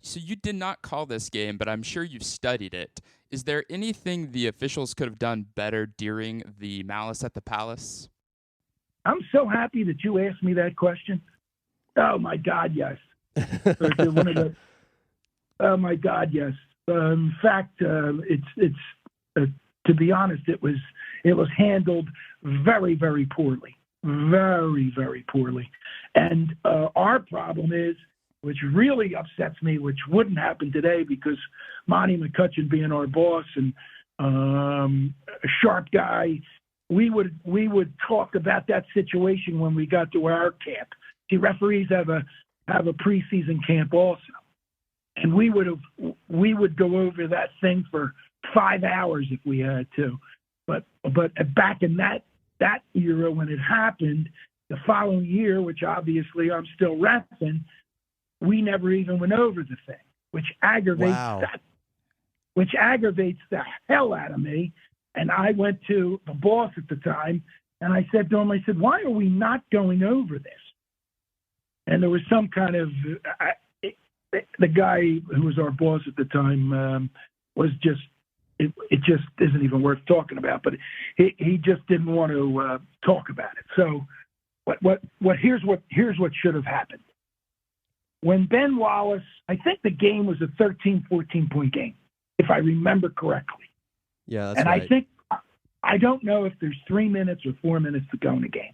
So you did not call this game, but I'm sure you've studied it. Is there anything the officials could have done better during the Malice at the Palace? I'm so happy that you asked me that question. Oh my God, yes. Oh my God, yes. In fact, it's to be honest, it was handled very, very poorly, very, very poorly. And our problem is, which really upsets me, which wouldn't happen today because Monty McCutcheon being our boss and a sharp guy, we would talk about that situation when we got to our camp. See, referees have a preseason camp also, and we would go over that thing for 5 hours if we had to. But back in that era when it happened, the following year, which obviously I'm still repping, we never even went over the thing, which aggravates the hell out of me. And I went to the boss at the time, and I said to him, why are we not going over this? And there was some kind of the guy who was our boss at the time was just it just isn't even worth talking about. But he just didn't want to talk about it. So here's what should have happened. When Ben Wallace, I think the game was a 13, 14-point game, if I remember correctly. Yeah, that's and right. I don't know if there's 3 minutes or 4 minutes to go in the game.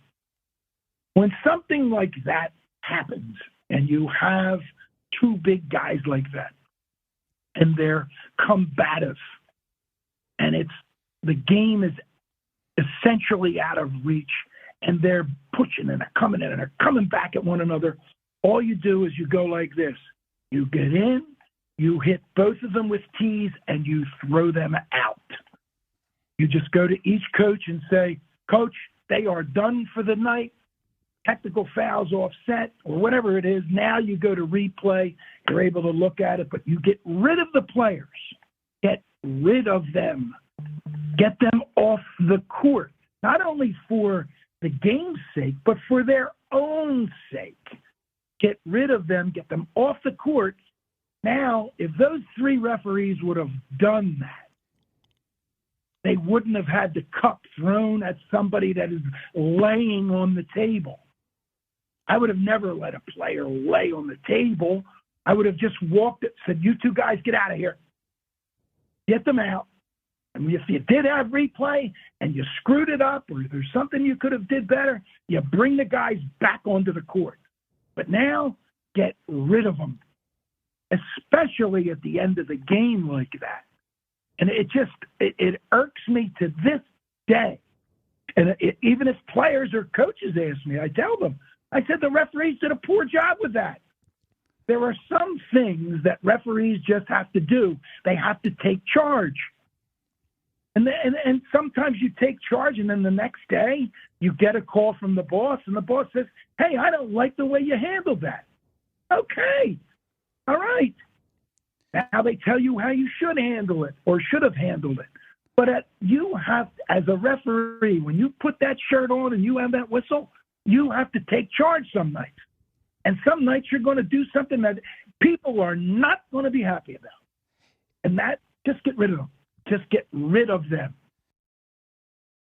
When something like that happens and you have two big guys like that and they're combative and the game is essentially out of reach and they're pushing and they're coming in and they're coming back at one another, all you do is you go like this. You get in, you hit both of them with tees, and you throw them out. You just go to each coach and say, Coach, they are done for the night. Technical fouls offset or whatever it is. Now you go to replay. You're able to look at it, but you get rid of the players. Get rid of them. Get them off the court, not only for the game's sake, but for their own sake. Get rid of them. Get them off the court. Now, if those three referees would have done that, they wouldn't have had the cup thrown at somebody that is laying on the table. I would have never let a player lay on the table. I would have just walked it, said, you two guys, get out of here. Get them out. And if you did have replay and you screwed it up or there's something you could have did better, you bring the guys back onto the court. But now, get rid of them, especially at the end of the game like that. And it irks me to this day. And even if players or coaches ask me, I tell them, I said the referees did a poor job with that. There are some things that referees just have to do. They have to take charge. And sometimes you take charge, and then the next day you get a call from the boss, and the boss says, hey, I don't like the way you handled that. Okay. All right. Now they tell you how you should handle it or should have handled it. But you have, as a referee, when you put that shirt on and you have that whistle, you have to take charge some nights. And some nights you're going to do something that people are not going to be happy about. And that, just get rid of them. Just get rid of them.